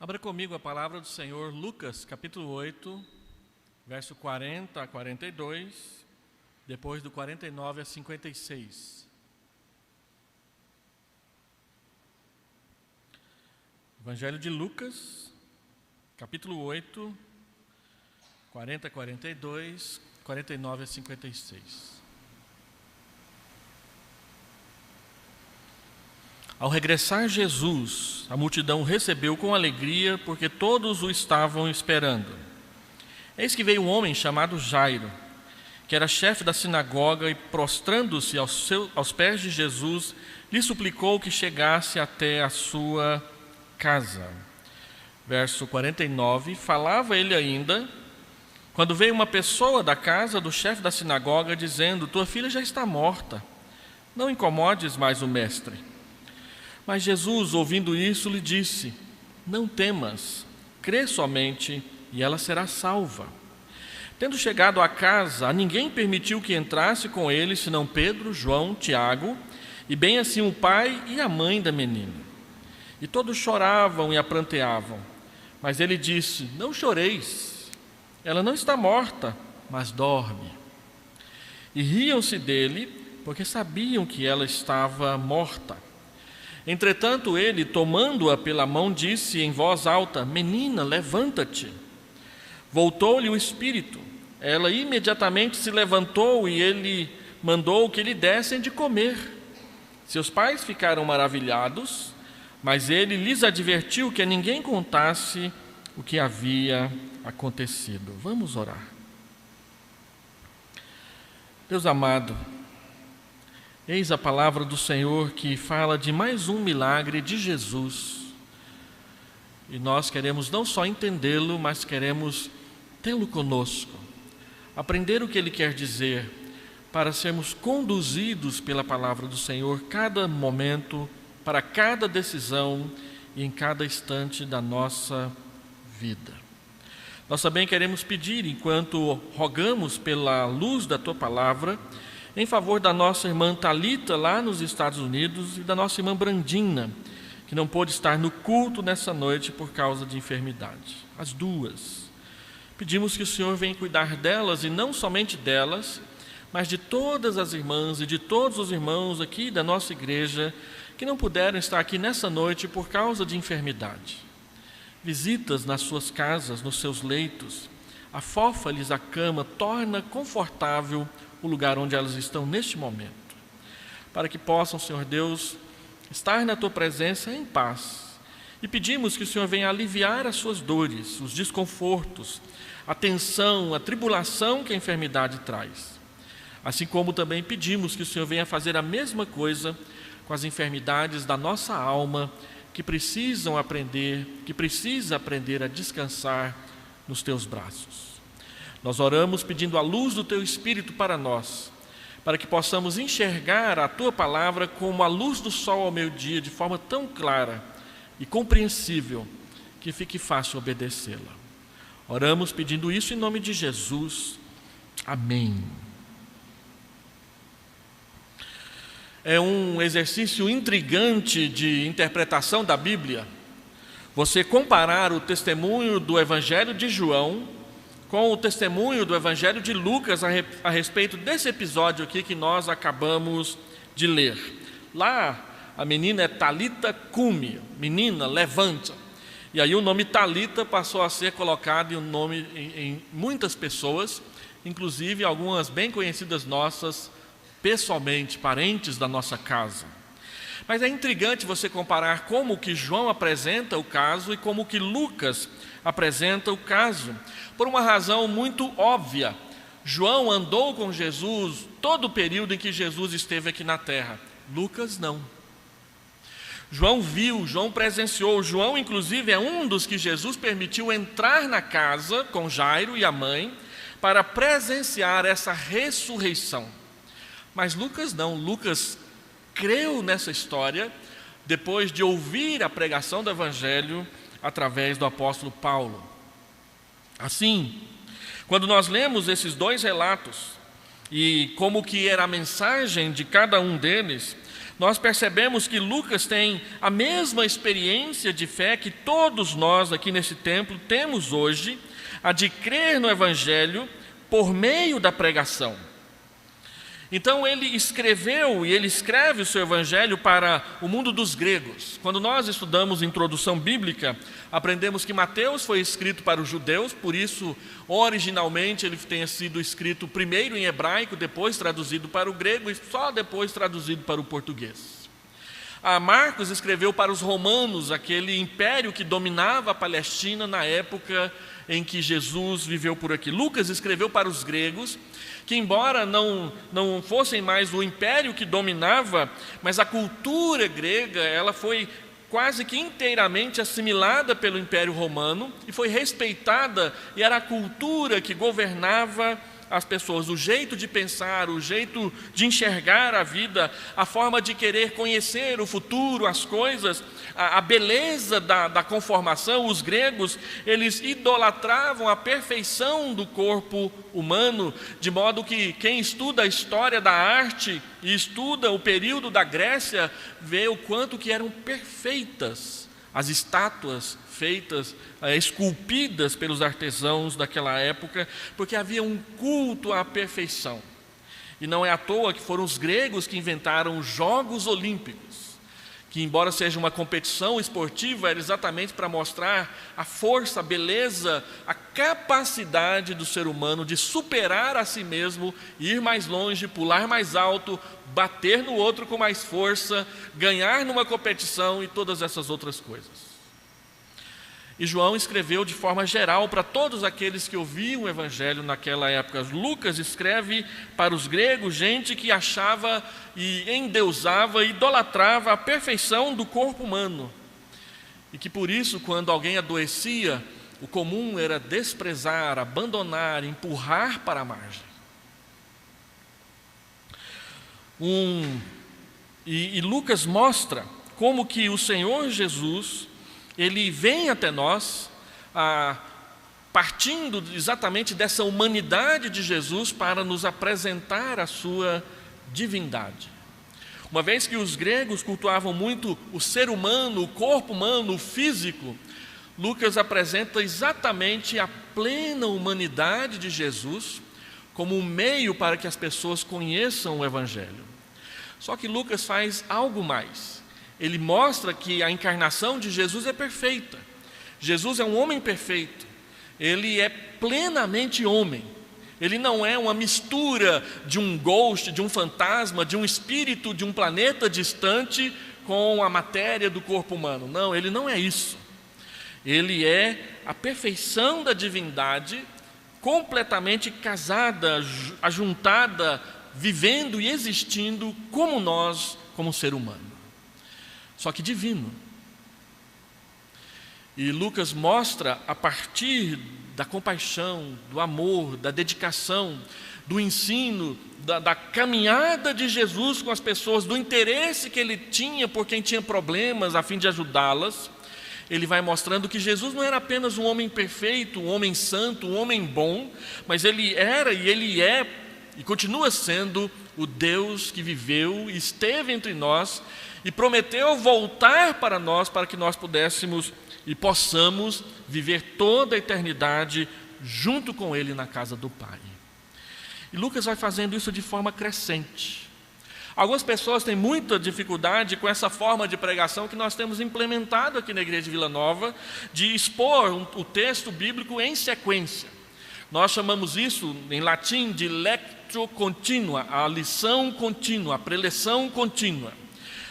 Abra comigo a palavra do Senhor, Lucas, capítulo 8, verso 40 a 42, depois do 49 a 56. Evangelho de Lucas, capítulo 8, 40 a 42, 49 a 56. Ao regressar Jesus, a multidão o recebeu com alegria, porque todos o estavam esperando. Eis que veio um homem chamado Jairo, que era chefe da sinagoga, e prostrando-se aos pés de Jesus, lhe suplicou que chegasse até a sua casa. Verso 49, falava ele ainda, quando veio uma pessoa da casa do chefe da sinagoga, dizendo: tua filha já está morta, não incomodes mais o mestre. Mas Jesus, ouvindo isso, lhe disse: não temas, crê somente, e ela será salva. Tendo chegado à casa, a ninguém permitiu que entrasse com ele, senão Pedro, João, Tiago, e bem assim o pai e a mãe da menina. E todos choravam e a pranteavam. Mas ele disse: não choreis, ela não está morta, mas dorme. E riam-se dele, porque sabiam que ela estava morta. Entretanto, ele, tomando-a pela mão, disse em voz alta: menina, levanta-te. Voltou-lhe o espírito. Ela imediatamente se levantou e ele mandou que lhe dessem de comer. Seus pais ficaram maravilhados, mas ele lhes advertiu que a ninguém contasse o que havia acontecido. Vamos orar. Deus amado, eis a palavra do Senhor que fala de mais um milagre de Jesus. E nós queremos não só entendê-lo, mas queremos tê-lo conosco, aprender o que ele quer dizer, para sermos conduzidos pela palavra do Senhor cada momento, para cada decisão e em cada instante da nossa vida. Nós também queremos pedir, enquanto rogamos pela luz da tua palavra, em favor da nossa irmã Thalita, lá nos Estados Unidos, e da nossa irmã Brandina, que não pôde estar no culto nessa noite por causa de enfermidade. As duas. Pedimos que o Senhor venha cuidar delas, e não somente delas, mas de todas as irmãs e de todos os irmãos aqui da nossa igreja, que não puderam estar aqui nessa noite por causa de enfermidade. Visitas nas suas casas, nos seus leitos, afofa-lhes a cama, torna confortável o lugar onde elas estão neste momento, para que possam, Senhor Deus, estar na tua presença em paz. E pedimos que o Senhor venha aliviar as suas dores, os desconfortos, a tensão, a tribulação que a enfermidade traz. Assim como também pedimos que o Senhor venha fazer a mesma coisa com as enfermidades da nossa alma, que precisa aprender a descansar nos teus braços. Nós oramos pedindo a luz do teu Espírito para nós, para que possamos enxergar a tua palavra como a luz do sol ao meio-dia, de forma tão clara e compreensível, que fique fácil obedecê-la. Oramos pedindo isso em nome de Jesus. Amém. É um exercício intrigante de interpretação da Bíblia, você comparar o testemunho do Evangelho de João com o testemunho do Evangelho de Lucas a respeito desse episódio aqui que nós acabamos de ler. Lá, a menina é Talita Cumi, menina, levanta. E aí o nome Talita passou a ser colocado em muitas pessoas, inclusive algumas bem conhecidas nossas, pessoalmente, parentes da nossa casa. Mas é intrigante você comparar como que João apresenta o caso e como que Lucas apresenta o caso, por uma razão muito óbvia. João andou com Jesus todo o período em que Jesus esteve aqui na terra. Lucas não. João viu, João presenciou. João, inclusive, é um dos que Jesus permitiu entrar na casa com Jairo e a mãe para presenciar essa ressurreição. Mas Lucas não. Lucas creu nessa história depois de ouvir a pregação do Evangelho através do apóstolo Paulo. Assim, quando nós lemos esses dois relatos e como que era a mensagem de cada um deles, nós percebemos que Lucas tem a mesma experiência de fé que todos nós aqui nesse templo temos hoje, a de crer no Evangelho por meio da pregação. Então ele escreveu e ele escreve o seu Evangelho para o mundo dos gregos. Quando nós estudamos introdução bíblica, aprendemos que Mateus foi escrito para os judeus, por isso originalmente ele tenha sido escrito primeiro em hebraico, depois traduzido para o grego e só depois traduzido para o português. Marcos escreveu para os romanos, aquele império que dominava a Palestina na época em que Jesus viveu por aqui. Lucas escreveu para os gregos, que embora não fossem mais o império que dominava, mas a cultura grega, ela foi quase que inteiramente assimilada pelo Império Romano e foi respeitada, e era a cultura que governava as pessoas, o jeito de pensar, o jeito de enxergar a vida, a forma de querer conhecer o futuro, as coisas, a beleza da conformação. Os gregos, eles idolatravam a perfeição do corpo humano, de modo que quem estuda a história da arte e estuda o período da Grécia, vê o quanto que eram perfeitas as estátuas feitas, esculpidas pelos artesãos daquela época, porque havia um culto à perfeição. E não é à toa que foram os gregos que inventaram os Jogos Olímpicos, que embora seja uma competição esportiva, era exatamente para mostrar a força, a beleza, a capacidade do ser humano de superar a si mesmo, ir mais longe, pular mais alto, bater no outro com mais força, ganhar numa competição e todas essas outras coisas. E João escreveu de forma geral para todos aqueles que ouviam o Evangelho naquela época. Lucas escreve para os gregos, gente que achava e endeusava, idolatrava a perfeição do corpo humano. E que por isso, quando alguém adoecia, o comum era desprezar, abandonar, empurrar para a margem. E Lucas mostra como que o Senhor Jesus, ele vem até nós, partindo exatamente dessa humanidade de Jesus para nos apresentar a sua divindade. Uma vez que os gregos cultuavam muito o ser humano, o corpo humano, o físico, Lucas apresenta exatamente a plena humanidade de Jesus como um meio para que as pessoas conheçam o Evangelho. Só que Lucas faz algo mais. Ele mostra que a encarnação de Jesus é perfeita. Jesus é um homem perfeito. Ele é plenamente homem. Ele não é uma mistura de um ghost, de um fantasma, de um espírito de um planeta distante com a matéria do corpo humano. Não, ele não é isso. Ele é a perfeição da divindade, completamente casada, ajuntada, vivendo e existindo como nós, como ser humano. Só que divino. E Lucas mostra, a partir da compaixão, do amor, da dedicação, do ensino, da caminhada de Jesus com as pessoas, do interesse que ele tinha por quem tinha problemas, a fim de ajudá-las, ele vai mostrando que Jesus não era apenas um homem perfeito, um homem santo, um homem bom, mas ele era e ele é e continua sendo o Deus que viveu e esteve entre nós e prometeu voltar para nós, para que nós pudéssemos e possamos viver toda a eternidade junto com Ele na casa do Pai. E Lucas vai fazendo isso de forma crescente. Algumas pessoas têm muita dificuldade com essa forma de pregação que nós temos implementado aqui na Igreja de Vila Nova, de expor o texto bíblico em sequência. Nós chamamos isso, em latim, de lectio continua, a lição contínua, a preleção contínua,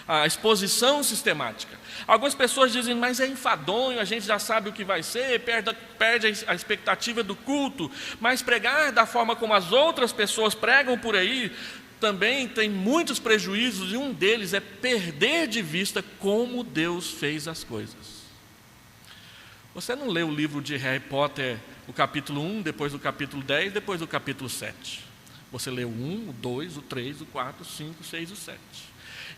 a exposição sistemática. Algumas pessoas dizem, mas é enfadonho, a gente já sabe o que vai ser, perde a expectativa do culto, mas pregar da forma como as outras pessoas pregam por aí, também tem muitos prejuízos, e um deles é perder de vista como Deus fez as coisas. Você não lê o livro de Harry Potter, o capítulo 1, depois do capítulo 10, depois do capítulo 7. Você lê o 1, o 2, o 3, o 4, o 5, o 6 e o 7.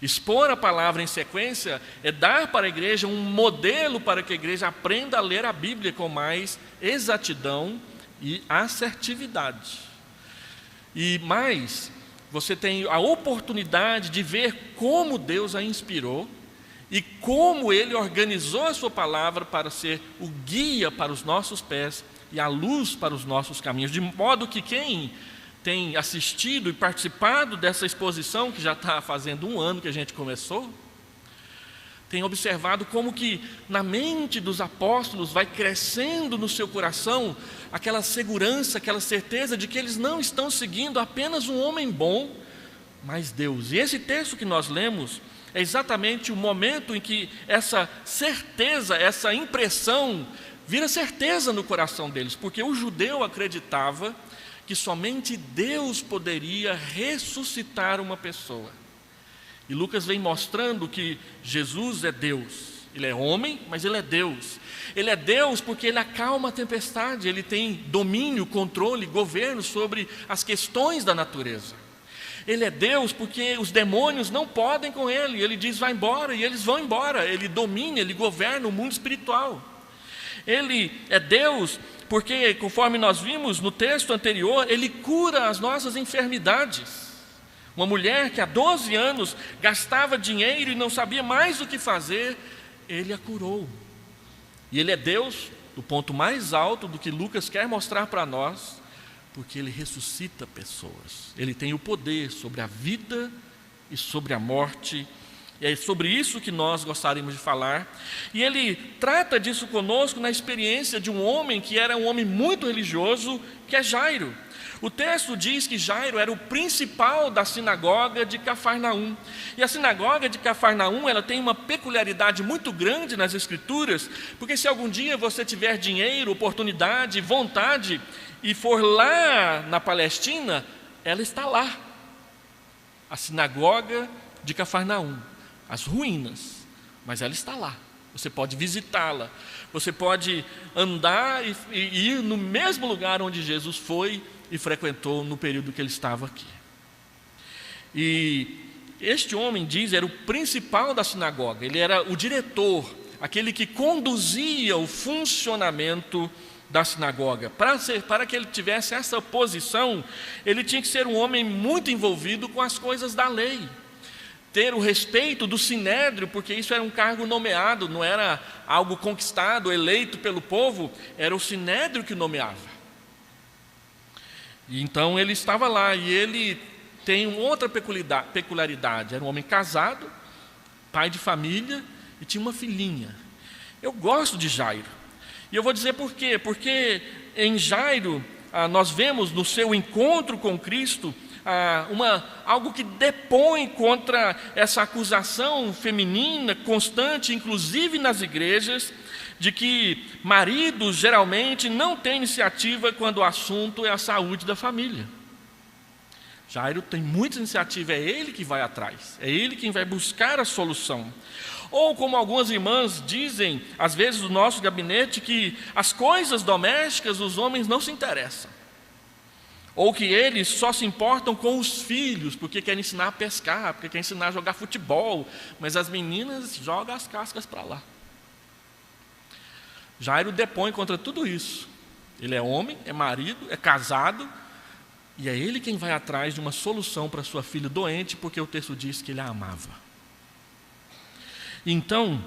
Expor a palavra em sequência é dar para a igreja um modelo para que a igreja aprenda a ler a Bíblia com mais exatidão e assertividade. E mais, você tem a oportunidade de ver como Deus a inspirou e como Ele organizou a sua palavra para ser o guia para os nossos pés e a luz para os nossos caminhos, de modo que quem tem assistido e participado dessa exposição, que já está fazendo 1 ano que a gente começou, tem observado como que na mente dos apóstolos vai crescendo no seu coração aquela segurança, aquela certeza de que eles não estão seguindo apenas um homem bom, mas Deus. E esse texto que nós lemos é exatamente o momento em que essa certeza, essa impressão vira certeza no coração deles, porque o judeu acreditava que somente Deus poderia ressuscitar uma pessoa. E Lucas vem mostrando que Jesus é Deus. Ele é homem, mas Ele é Deus. Ele é Deus porque Ele acalma a tempestade, Ele tem domínio, controle, governo sobre as questões da natureza. Ele é Deus porque os demônios não podem com Ele. Ele diz, vai embora, e eles vão embora. Ele domina, Ele governa o mundo espiritual. Ele é Deus porque, conforme nós vimos no texto anterior, Ele cura as nossas enfermidades. Uma mulher que há 12 anos gastava dinheiro e não sabia mais o que fazer, Ele a curou. E Ele é Deus, do ponto mais alto do que Lucas quer mostrar para nós, porque Ele ressuscita pessoas. Ele tem o poder sobre a vida e sobre a morte. E é sobre isso que nós gostaríamos de falar. E Ele trata disso conosco na experiência de um homem que era um homem muito religioso, que é Jairo. O texto diz que Jairo era o principal da sinagoga de Cafarnaum. E a sinagoga de Cafarnaum, ela tem uma peculiaridade muito grande nas Escrituras, porque se algum dia você tiver dinheiro, oportunidade, vontade, e for lá na Palestina, ela está lá. A sinagoga de Cafarnaum, as ruínas, mas ela está lá. Você pode visitá-la, você pode andar e ir no mesmo lugar onde Jesus foi e frequentou no período que ele estava aqui. E este homem, diz, era o principal da sinagoga, ele era o diretor, aquele que conduzia o funcionamento da sinagoga. Para que ele tivesse essa posição, ele tinha que ser um homem muito envolvido com as coisas da lei, ter o respeito do sinédrio, porque isso era um cargo nomeado, não era algo conquistado, eleito pelo povo, era o sinédrio que nomeava. E então ele estava lá, e ele tem uma outra peculiaridade, era um homem casado, pai de família, e tinha uma filhinha. Eu gosto de Jairo, e eu vou dizer por quê, porque em Jairo, nós vemos no seu encontro com Cristo, algo que depõe contra essa acusação feminina constante, inclusive nas igrejas, de que maridos geralmente não têm iniciativa quando o assunto é a saúde da família. Jairo tem muita iniciativa, é ele que vai atrás, é ele quem vai buscar a solução. Ou como algumas irmãs dizem, às vezes no nosso gabinete, que as coisas domésticas os homens não se interessam. Ou que eles só se importam com os filhos, porque querem ensinar a pescar, porque querem ensinar a jogar futebol, mas as meninas jogam as cascas para lá. Jairo depõe contra tudo isso. Ele é homem, é marido, é casado, e é ele quem vai atrás de uma solução para sua filha doente, porque o texto diz que ele a amava. Então,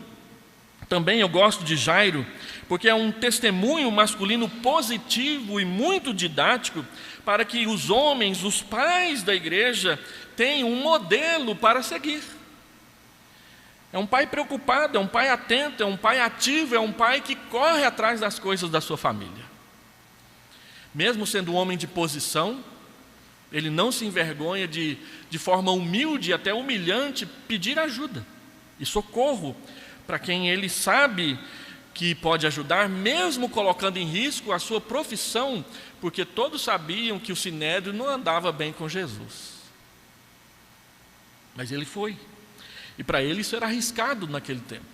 também eu gosto de Jairo, porque é um testemunho masculino positivo e muito didático, para que os homens, os pais da igreja, tenham um modelo para seguir. É um pai preocupado, é um pai atento, é um pai ativo, é um pai que corre atrás das coisas da sua família. Mesmo sendo um homem de posição, ele não se envergonha de forma humilde, até humilhante, pedir ajuda e socorro para quem ele sabe que pode ajudar, mesmo colocando em risco a sua profissão, porque todos sabiam que o sinédrio não andava bem com Jesus. Mas ele foi. E para ele isso era arriscado naquele tempo.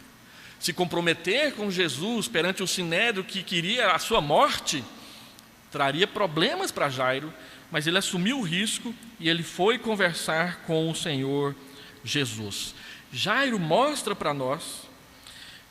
Se comprometer com Jesus perante o sinédrio que queria a sua morte, traria problemas para Jairo, mas ele assumiu o risco e ele foi conversar com o Senhor Jesus. Jairo mostra para nós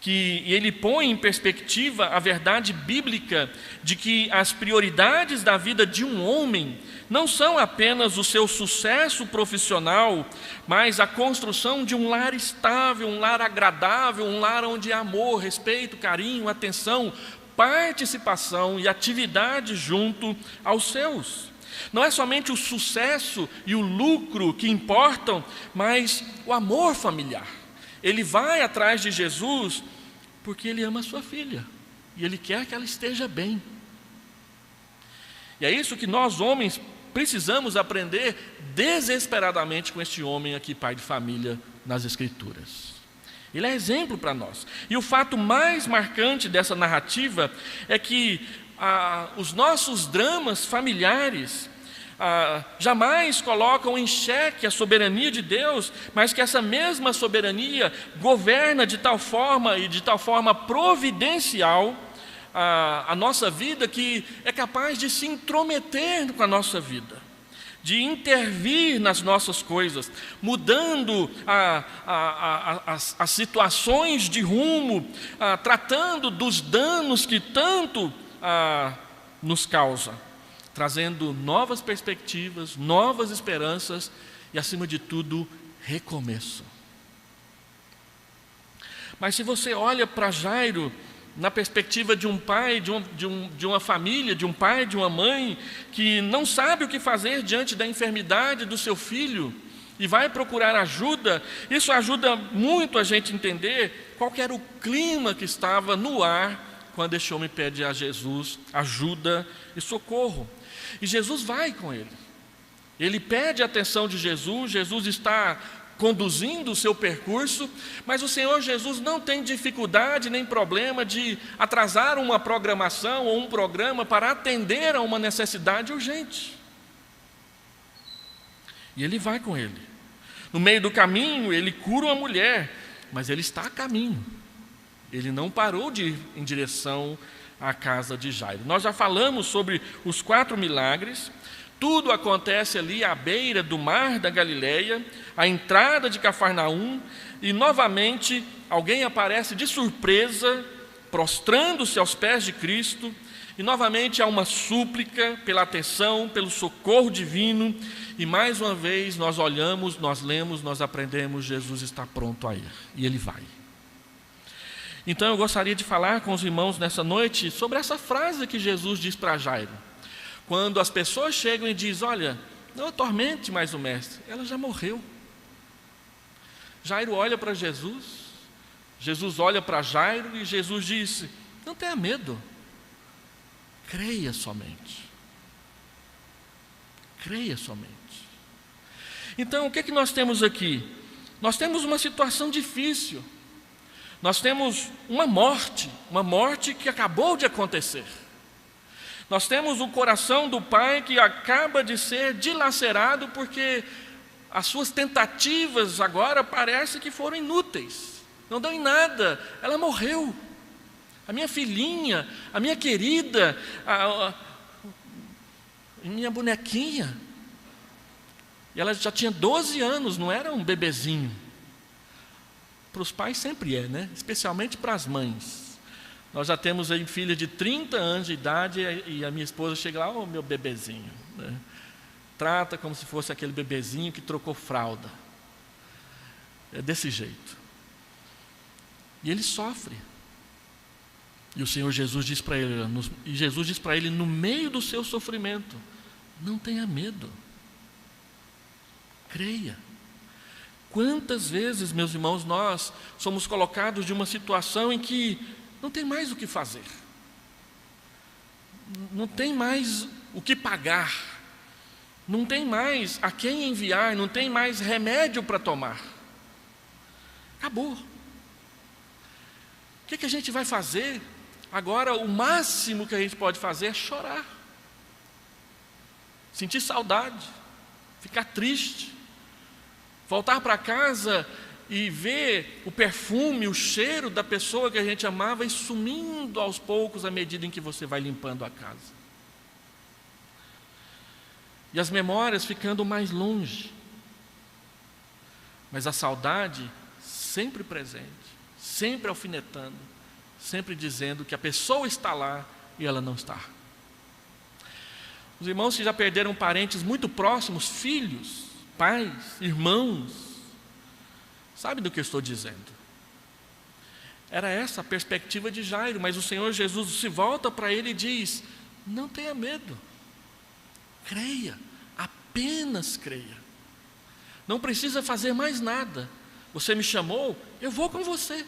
que ele põe em perspectiva a verdade bíblica de que as prioridades da vida de um homem não são apenas o seu sucesso profissional, mas a construção de um lar estável, um lar agradável, um lar onde há amor, respeito, carinho, atenção, participação e atividade junto aos seus. Não é somente o sucesso e o lucro que importam, mas o amor familiar. Ele vai atrás de Jesus porque ele ama a sua filha e ele quer que ela esteja bem. E é isso que nós homens precisamos aprender desesperadamente com este homem aqui, pai de família, nas Escrituras. Ele é exemplo para nós. E o fato mais marcante dessa narrativa é que os nossos dramas familiares jamais colocam em xeque a soberania de Deus, mas que essa mesma soberania governa de tal forma e de tal forma providencial a nossa vida, que é capaz de se intrometer com a nossa vida, de intervir nas nossas coisas, mudando as situações de rumo, tratando dos danos que tanto nos causa, trazendo novas perspectivas, novas esperanças e, acima de tudo, recomeço. Mas se você olha para Jairo na perspectiva de um pai, de uma família, de um pai, de uma mãe, que não sabe o que fazer diante da enfermidade do seu filho e vai procurar ajuda, isso ajuda muito a gente entender qual que era o clima que estava no ar quando este homem pede a Jesus ajuda e socorro. E Jesus vai com ele. Ele pede a atenção de Jesus, Jesus está conduzindo o seu percurso, mas o Senhor Jesus não tem dificuldade nem problema de atrasar uma programação ou um programa para atender a uma necessidade urgente. E ele vai com ele. No meio do caminho, ele cura uma mulher, mas ele está a caminho. Ele não parou de ir em direção à casa de Jairo. Nós já falamos sobre os 4 milagres. Tudo acontece ali à beira do mar da Galileia, à entrada de Cafarnaum, e novamente alguém aparece de surpresa, prostrando-se aos pés de Cristo, e novamente há uma súplica pela atenção, pelo socorro divino, e mais uma vez nós olhamos, nós lemos, nós aprendemos, Jesus está pronto a ir, e ele vai. Então eu gostaria de falar com os irmãos nessa noite sobre essa frase que Jesus diz para Jairo. Quando as pessoas chegam e dizem, olha, não atormente mais o mestre, ela já morreu. Jairo olha para Jesus, Jesus olha para Jairo e Jesus disse, não tenha medo, creia somente. Creia somente. Então, o que nós temos aqui? Nós temos uma situação difícil. Nós temos uma morte que acabou de acontecer. Nós temos o coração do pai que acaba de ser dilacerado porque as suas tentativas agora parece que foram inúteis, não dão em nada, ela morreu. A minha filhinha, a minha querida, a minha bonequinha, e ela já tinha 12 anos, não era um bebezinho. Para os pais sempre é, né? Especialmente para as mães. Nós já temos aí filha de 30 anos de idade e a minha esposa chega lá, meu bebezinho, né? Trata como se fosse aquele bebezinho que trocou fralda. É desse jeito. E ele sofre. E o Senhor Jesus diz para ele, no meio do seu sofrimento, não tenha medo. Creia. Quantas vezes, meus irmãos, nós somos colocados de uma situação em que não tem mais o que fazer, não tem mais o que pagar, não tem mais a quem enviar, não tem mais remédio para tomar. Acabou. O que a gente vai fazer? Agora, o máximo que a gente pode fazer é chorar, sentir saudade, ficar triste, voltar para casa e ver o perfume, o cheiro da pessoa que a gente amava e sumindo aos poucos à medida em que você vai limpando a casa. E as memórias ficando mais longe. Mas a saudade sempre presente, sempre alfinetando, sempre dizendo que a pessoa está lá e ela não está. Os irmãos que já perderam parentes muito próximos, filhos, pais, irmãos, sabem do que eu estou dizendo. Era essa a perspectiva de Jairo, mas o Senhor Jesus se volta para ele e diz: não tenha medo, creia, apenas creia. Não precisa fazer mais nada. Você me chamou, eu vou com você.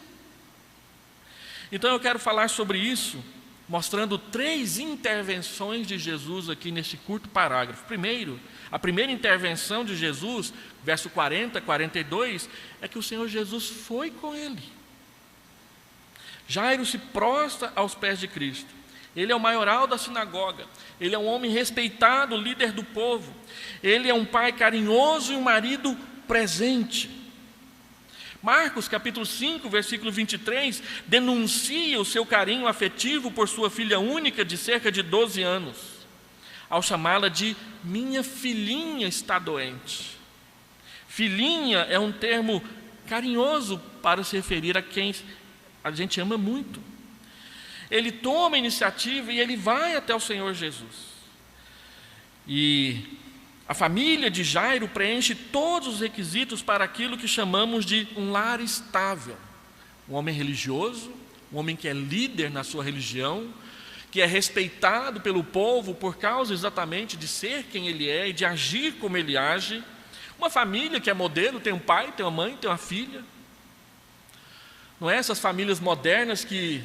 Então eu quero falar sobre isso, mostrando 3 intervenções de Jesus aqui nesse curto parágrafo. Primeiro, a primeira intervenção de Jesus, verso 40, 42, é que o Senhor Jesus foi com ele. Jairo se prostra aos pés de Cristo. Ele é o maioral da sinagoga. Ele é um homem respeitado, líder do povo. Ele é um pai carinhoso e um marido presente. Marcos, capítulo 5, versículo 23, denuncia o seu carinho afetivo por sua filha única de cerca de 12 anos, ao chamá-la de minha filhinha está doente. Filhinha é um termo carinhoso para se referir a quem a gente ama muito. Ele toma a iniciativa e ele vai até o Senhor Jesus. E a família de Jairo preenche todos os requisitos para aquilo que chamamos de um lar estável. Um homem religioso, um homem que é líder na sua religião, que é respeitado pelo povo por causa exatamente de ser quem ele é e de agir como ele age. Uma família que é modelo, tem um pai, tem uma mãe, tem uma filha. Não é essas famílias modernas que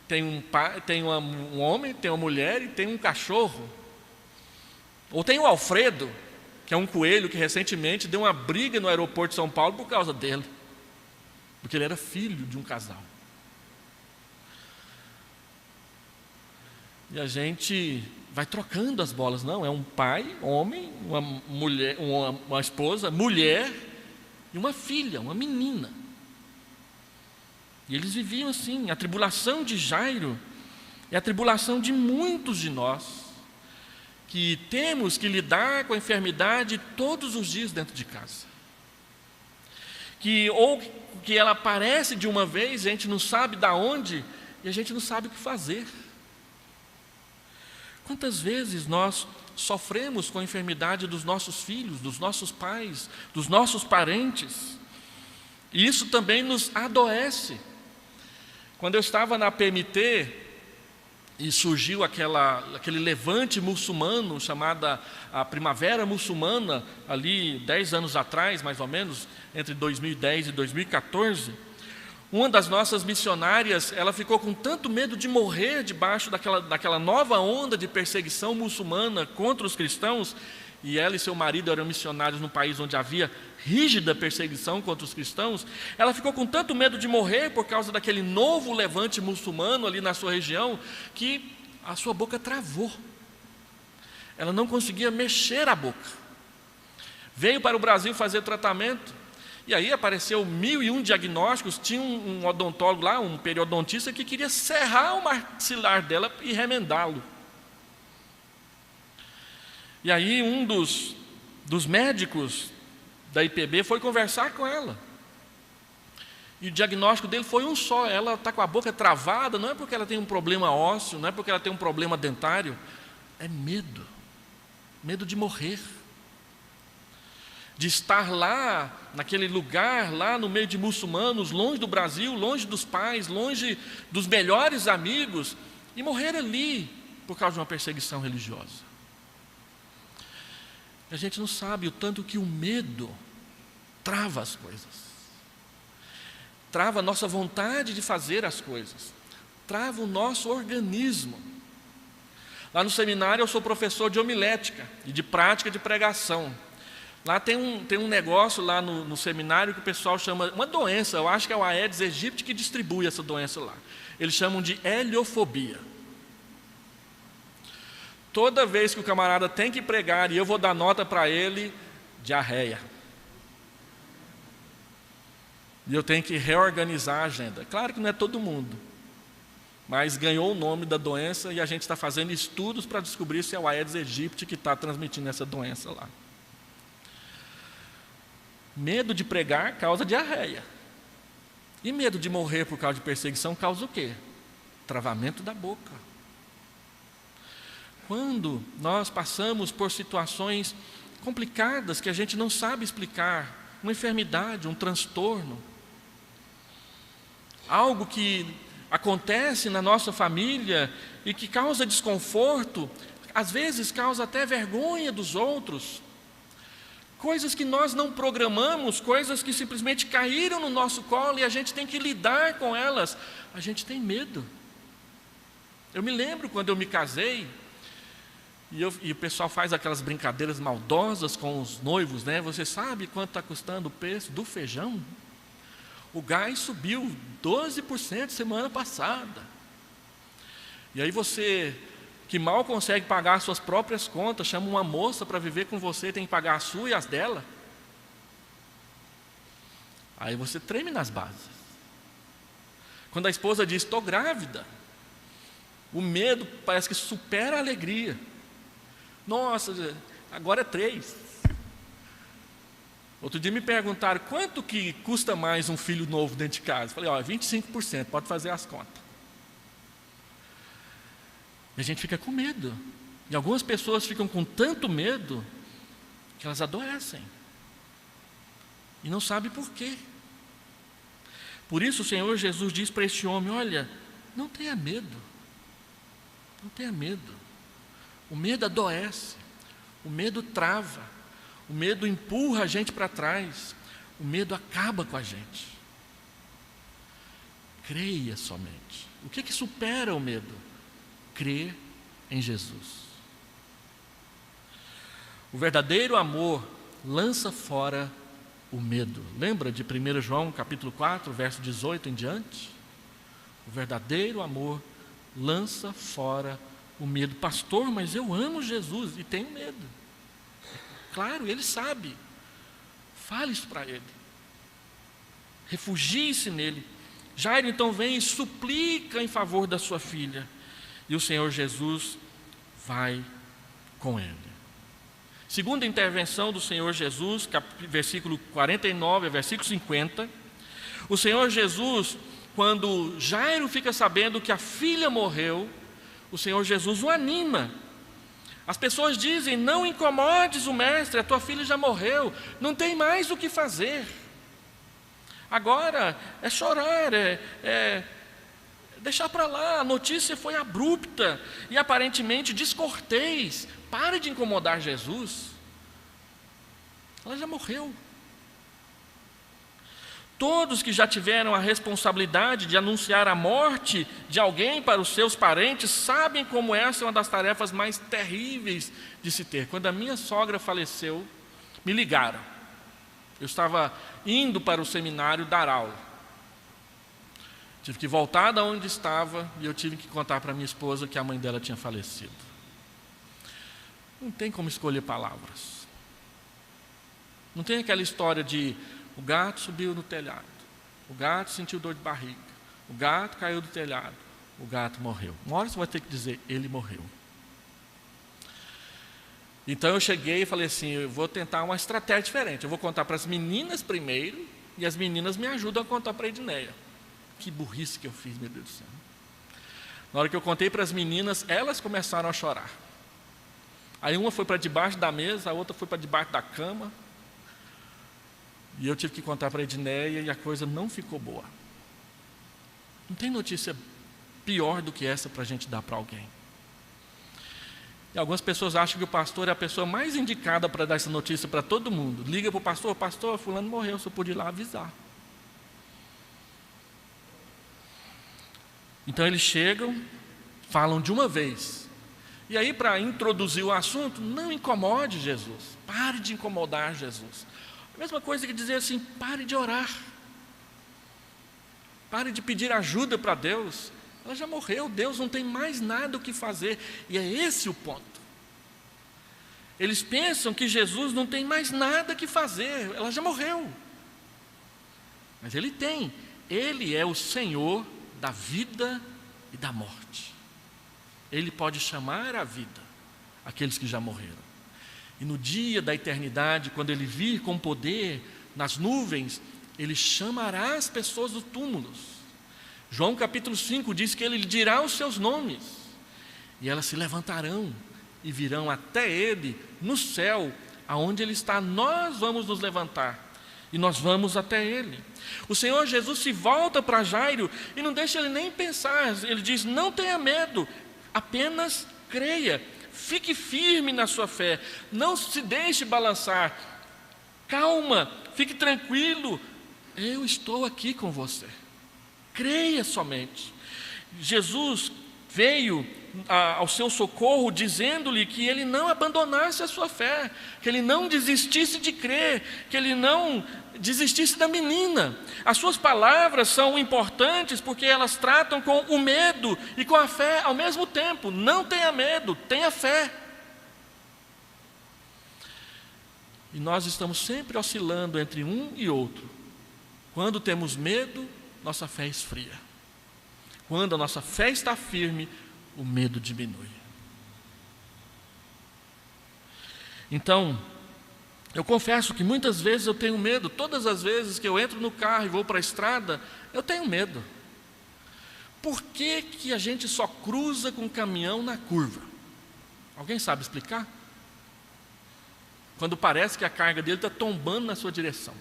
tem um pai, tem um homem, tem uma mulher e tem um cachorro. Ou tem o Alfredo, que é um coelho que recentemente deu uma briga no aeroporto de São Paulo por causa dele, porque ele era filho de um casal. E a gente vai trocando as bolas. Não, é um pai, homem, uma mulher, uma esposa, mulher e uma filha, uma menina. E eles viviam assim. A tribulação de Jairo é a tribulação de muitos de nós, que temos que lidar com a enfermidade todos os dias dentro de casa. Ou que ela aparece de uma vez, a gente não sabe de onde, e a gente não sabe o que fazer. Quantas vezes nós sofremos com a enfermidade dos nossos filhos, dos nossos pais, dos nossos parentes, e isso também nos adoece. Quando eu estava na PMT e surgiu aquele levante muçulmano chamada a Primavera Muçulmana, ali 10 anos atrás, mais ou menos, entre 2010 e 2014, uma das nossas missionárias, ela ficou com tanto medo de morrer debaixo daquela nova onda de perseguição muçulmana contra os cristãos, e ela e seu marido eram missionários num país onde havia rígida perseguição contra os cristãos. Ela ficou com tanto medo de morrer por causa daquele novo levante muçulmano ali na sua região, que a sua boca travou. Ela não conseguia mexer a boca. Veio para o Brasil fazer tratamento, e aí apareceu 1001 diagnósticos. Tinha um odontólogo lá, um periodontista, que queria serrar o maxilar dela e remendá-lo. E aí um dos médicos da IPB foi conversar com ela. E o diagnóstico dele foi um só: ela está com a boca travada, não é porque ela tem um problema ósseo, não é porque ela tem um problema dentário, é medo. Medo de morrer. De estar lá, naquele lugar, lá no meio de muçulmanos, longe do Brasil, longe dos pais, longe dos melhores amigos, e morrer ali por causa de uma perseguição religiosa. A gente não sabe o tanto que o medo trava as coisas, trava a nossa vontade de fazer as coisas, trava o nosso organismo. Lá no seminário eu sou professor de homilética e de prática de pregação. Lá tem um negócio lá no seminário que o pessoal chama, uma doença, eu acho que é o Aedes aegypti que distribui essa doença lá. Eles chamam de heliofobia. Toda vez que o camarada tem que pregar e eu vou dar nota para ele, diarreia. E eu tenho que reorganizar a agenda. Claro que não é todo mundo, mas ganhou o nome da doença e a gente está fazendo estudos para descobrir se é o Aedes aegypti que está transmitindo essa doença lá. Medo de pregar causa diarreia. E medo de morrer por causa de perseguição causa o quê? Travamento da boca. Quando nós passamos por situações complicadas que a gente não sabe explicar, uma enfermidade, um transtorno, algo que acontece na nossa família e que causa desconforto, às vezes causa até vergonha dos outros, coisas que nós não programamos, coisas que simplesmente caíram no nosso colo e a gente tem que lidar com elas, a gente tem medo. Eu me lembro quando eu me casei, e o pessoal faz aquelas brincadeiras maldosas com os noivos, né? Você sabe quanto está custando o preço do feijão? O gás subiu 12% semana passada. E aí você, que mal consegue pagar as suas próprias contas, chama uma moça para viver com você, tem que pagar a sua e as dela. Aí você treme nas bases. Quando a esposa diz, estou grávida, o medo parece que supera a alegria. Nossa, agora é 3. Outro dia me perguntaram, quanto que custa mais um filho novo dentro de casa? Eu falei, 25%, pode fazer as contas. E a gente fica com medo. E algumas pessoas ficam com tanto medo que elas adoecem. E não sabem por quê. Por isso o Senhor Jesus diz para este homem, olha, não tenha medo. Não tenha medo. O medo adoece. O medo trava. O medo empurra a gente para trás. O medo acaba com a gente. Creia somente. O que supera o medo? Crer em Jesus. O verdadeiro amor lança fora o medo. Lembra de 1 João capítulo 4, verso 18 em diante? O verdadeiro amor lança fora o medo. Pastor, mas eu amo Jesus e tenho medo. Claro, ele sabe. Fale isso para ele. Refugie-se nele. Jairo então vem e suplica em favor da sua filha. E o Senhor Jesus vai com ele. Segunda intervenção do Senhor Jesus, versículo 49 a versículo 50. O Senhor Jesus, quando Jairo fica sabendo que a filha morreu, o Senhor Jesus o anima. As pessoas dizem, não incomodes o mestre, a tua filha já morreu, não tem mais o que fazer. Agora é chorar, deixar para lá, a notícia foi abrupta e aparentemente descortês. Pare de incomodar Jesus. Ela já morreu. Todos que já tiveram a responsabilidade de anunciar a morte de alguém para os seus parentes sabem como essa é uma das tarefas mais terríveis de se ter. Quando a minha sogra faleceu, me ligaram. Eu estava indo para o seminário dar aula. Tive que voltar da onde estava e eu tive que contar para minha esposa que a mãe dela tinha falecido. Não tem como escolher palavras. Não tem aquela história de o gato subiu no telhado, o gato sentiu dor de barriga, o gato caiu do telhado, o gato morreu. Uma hora você vai ter que dizer, ele morreu. Então eu cheguei e falei assim, eu vou tentar uma estratégia diferente. Eu vou contar para as meninas primeiro e as meninas me ajudam a contar para a Edneia. Que burrice que eu fiz, meu Deus do céu. Na hora que eu contei para as meninas, elas começaram a chorar. Aí uma foi para debaixo da mesa, a outra foi para debaixo da cama. E eu tive que contar para a Edneia e a coisa não ficou boa. Não tem notícia pior do que essa para a gente dar para alguém. E algumas pessoas acham que o pastor é a pessoa mais indicada para dar essa notícia para todo mundo. Liga para o pastor, pastor, fulano morreu, você pode ir lá avisar. Então eles chegam, falam de uma vez. E aí, para introduzir o assunto, não incomode Jesus. Pare de incomodar Jesus. A mesma coisa que dizer assim, pare de orar. Pare de pedir ajuda para Deus. Ela já morreu, Deus não tem mais nada o que fazer. E é esse o ponto. Eles pensam que Jesus não tem mais nada que fazer. Ela já morreu. Mas Ele tem. Ele é o Senhor da vida e da morte. Ele pode chamar à vida aqueles que já morreram. E no dia da eternidade, quando Ele vir com poder nas nuvens, Ele chamará as pessoas dos túmulos. João capítulo 5 diz que Ele dirá os seus nomes, e elas se levantarão e virão até Ele no céu, aonde Ele está. Nós vamos nos levantar e nós vamos até Ele. O Senhor Jesus se volta para Jairo e não deixa ele nem pensar. Ele diz: não tenha medo, apenas creia, fique firme na sua fé, não se deixe balançar, calma, fique tranquilo, eu estou aqui com você, creia somente. Jesus veio ao seu socorro, dizendo-lhe que ele não abandonasse a sua fé, que ele não desistisse de crer, que ele não desistisse da menina. As suas palavras são importantes porque elas tratam com o medo e com a fé ao mesmo tempo. Não tenha medo, tenha fé. E nós estamos sempre oscilando entre um e outro. Quando temos medo, nossa fé esfria. Quando a nossa fé está firme, o medo diminui. Então, eu confesso que muitas vezes eu tenho medo. Todas as vezes que eu entro no carro e vou para a estrada, eu tenho medo. Por que que a gente só cruza com o caminhão na curva? Alguém sabe explicar? Quando parece que a carga dele está tombando na sua direção.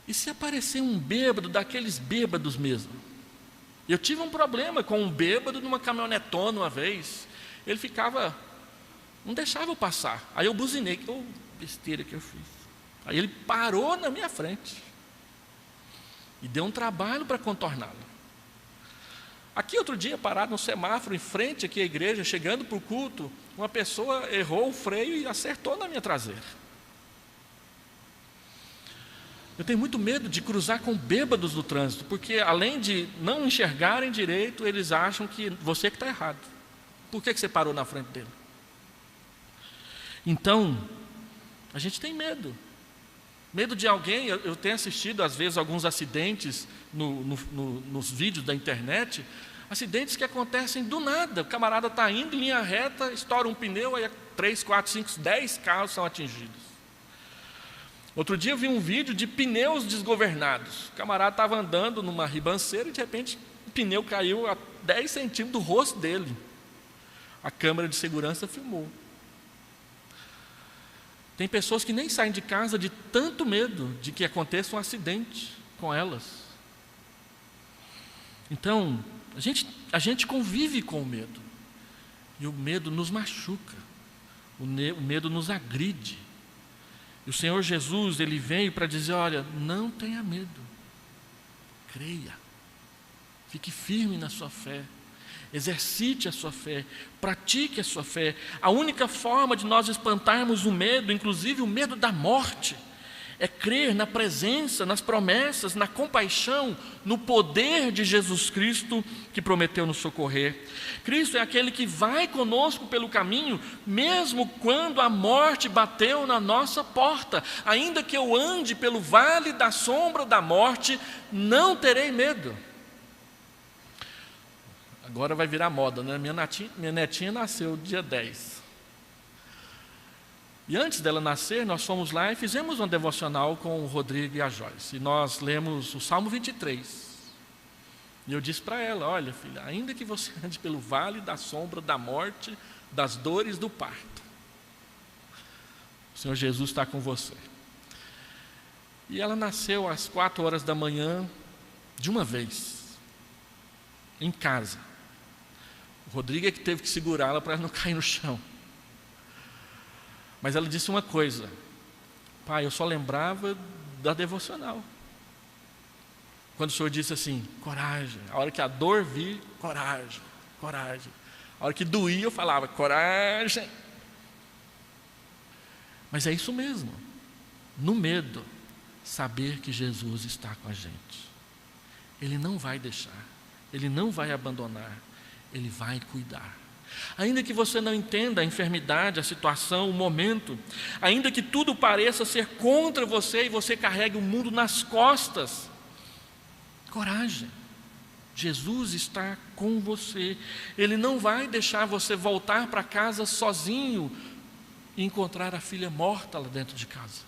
E se aparecer um bêbado, daqueles bêbados mesmo? Eu tive um problema com um bêbado numa caminhonetona uma vez. Ele ficava, não deixava eu passar. Aí eu buzinei, que besteira que eu fiz. Aí ele parou na minha frente. E deu um trabalho para contorná-lo. Aqui outro dia, parado no semáforo, em frente aqui à igreja, chegando para o culto, uma pessoa errou o freio e acertou na minha traseira. Eu tenho muito medo de cruzar com bêbados no trânsito, porque além de não enxergarem direito, eles acham que você que está errado. Por que você parou na frente dele? Então, a gente tem medo. Medo de alguém. Eu tenho assistido às vezes alguns acidentes nos vídeos da internet, acidentes que acontecem do nada. O camarada está indo em linha reta, estoura um pneu, aí 3, 4, 5, 10 carros são atingidos. Outro dia eu vi um vídeo de pneus desgovernados. O camarada estava andando numa ribanceira e de repente o pneu caiu a 10 centímetros do rosto dele. A câmera de segurança filmou. Tem pessoas que nem saem de casa de tanto medo de que aconteça um acidente com elas. Então, a gente convive com o medo. E o medo nos machuca. O medo nos agride. E o Senhor Jesus, Ele veio para dizer: olha, não tenha medo, creia, fique firme na sua fé, exercite a sua fé, pratique a sua fé. A única forma de nós espantarmos o medo, inclusive o medo da morte, é crer na presença, nas promessas, na compaixão, no poder de Jesus Cristo que prometeu nos socorrer. Cristo é aquele que vai conosco pelo caminho, mesmo quando a morte bateu na nossa porta. Ainda que eu ande pelo vale da sombra da morte, não terei medo. Agora vai virar moda, né? Minha netinha nasceu dia 10. E antes dela nascer, nós fomos lá e fizemos uma devocional com o Rodrigo e a Joyce. E nós lemos o Salmo 23. E eu disse para ela: olha, filha, ainda que você ande pelo vale da sombra da morte, das dores do parto, o Senhor Jesus está com você. E ela nasceu às 4 horas da manhã, de uma vez, em casa. O Rodrigo é que teve que segurá-la para ela não cair no chão. Mas ela disse uma coisa: pai, eu só lembrava da devocional. Quando o Senhor disse assim: coragem. A hora que a dor vir, coragem, coragem. A hora que doía, eu falava: coragem. Mas é isso mesmo. No medo, saber que Jesus está com a gente. Ele não vai deixar, Ele não vai abandonar, Ele vai cuidar. Ainda que você não entenda a enfermidade, a situação, o momento, ainda que tudo pareça ser contra você e você carregue o mundo nas costas, coragem, Jesus está com você. Ele não vai deixar você voltar para casa sozinho e encontrar a filha morta lá dentro de casa.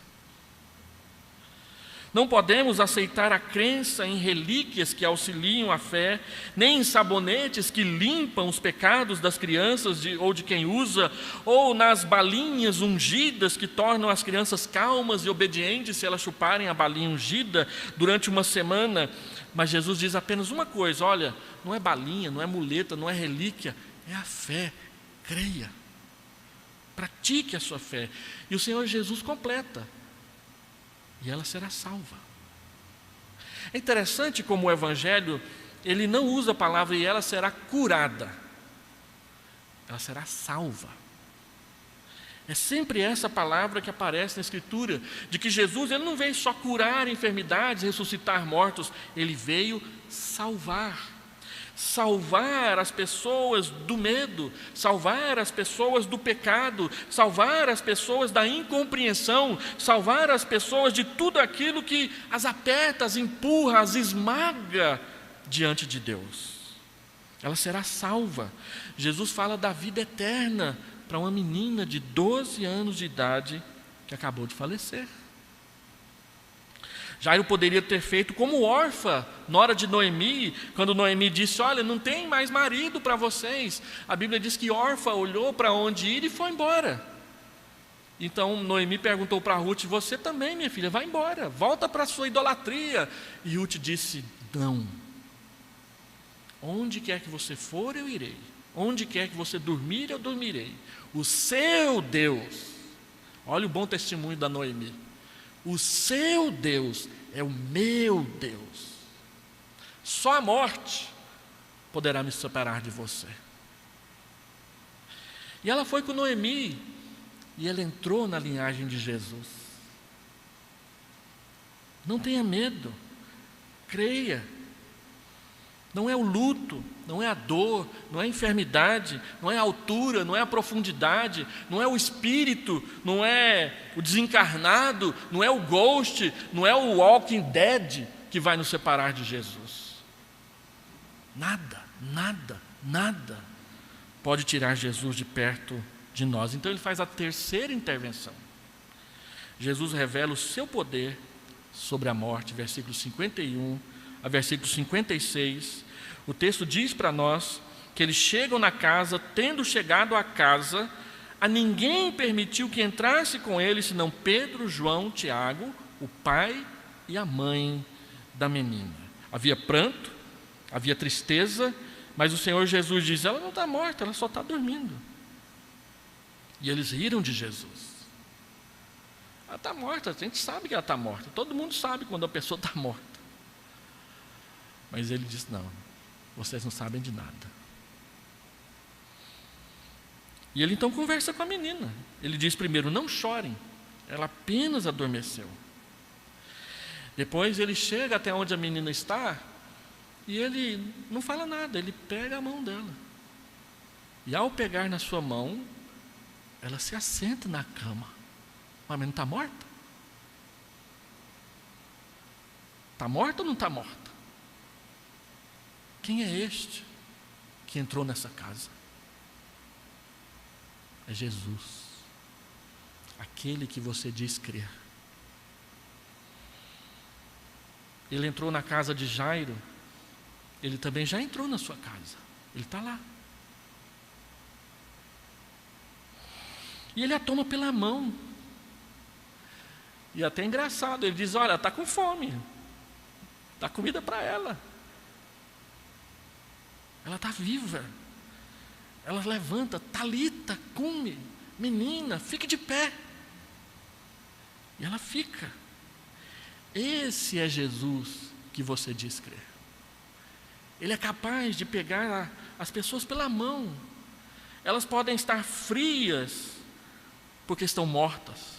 Não podemos aceitar a crença em relíquias que auxiliam a fé, nem em sabonetes que limpam os pecados das crianças ou de quem usa, ou nas balinhas ungidas que tornam as crianças calmas e obedientes se elas chuparem a balinha ungida durante uma semana. Mas Jesus diz apenas uma coisa: olha, não é balinha, não é muleta, não é relíquia, é a fé. Creia, pratique a sua fé. E o Senhor Jesus completa: e ela será salva. É interessante como o Evangelho, ele não usa a palavra "e ela será curada", ela será salva. É sempre essa palavra que aparece na Escritura, de que Jesus, ele não veio só curar enfermidades, ressuscitar mortos, ele veio salvar. Salvar as pessoas do medo, salvar as pessoas do pecado, salvar as pessoas da incompreensão, salvar as pessoas de tudo aquilo que as aperta, as empurra, as esmaga diante de Deus. Ela será salva. Jesus fala da vida eterna para uma menina de 12 anos de idade que acabou de falecer. Jairo poderia ter feito como órfã, nora de Noemi, quando Noemi disse: olha, não tem mais marido para vocês. A Bíblia diz que órfã olhou para onde ir e foi embora. Então Noemi perguntou para Ruth: você também, minha filha, vai embora, volta para a sua idolatria. E Ruth disse: não, onde quer que você for, eu irei. Onde quer que você dormir, eu dormirei. O seu Deus, olha o bom testemunho da Noemi, o seu Deus é o meu Deus. Só a morte poderá me separar de você. E ela foi com Noemi, e ela entrou na linhagem de Jesus. Não tenha medo, creia. Não é o luto, não é a dor, não é a enfermidade, não é a altura, não é a profundidade, não é o espírito, não é o desencarnado, não é o ghost, não é o Walking Dead que vai nos separar de Jesus. Nada, nada, nada pode tirar Jesus de perto de nós. Então ele faz a terceira intervenção. Jesus revela o seu poder sobre a morte, versículos 51 a versículo 56, o texto diz para nós que eles chegam na casa, tendo chegado à casa, a ninguém permitiu que entrasse com eles, senão Pedro, João, Tiago, o pai e a mãe da menina. Havia pranto, havia tristeza, mas o Senhor Jesus diz: ela não está morta, ela só está dormindo. E eles riram de Jesus. Ela está morta, a gente sabe que ela está morta, todo mundo sabe quando a pessoa está morta. Mas ele disse: não, vocês não sabem de nada. E ele então conversa com a menina. Ele diz primeiro: não chorem, ela apenas adormeceu. Depois ele chega até onde a menina está, e ele não fala nada, ele pega a mão dela. E ao pegar na sua mão, ela se assenta na cama. Mas a menina está morta? Está morta ou não está morta? Quem é este que entrou nessa casa? É Jesus, aquele que você diz crer. Ele entrou na casa de Jairo, ele também já entrou na sua casa, ele está lá. E ele a toma pela mão. E até é engraçado, ele diz: olha, está com fome, dá comida para ela. Ela está viva. Ela levanta: Talita, cume, menina, fique de pé. E ela fica. Esse é Jesus que você diz crer. Ele é capaz de pegar as pessoas pela mão. Elas podem estar frias porque estão mortas,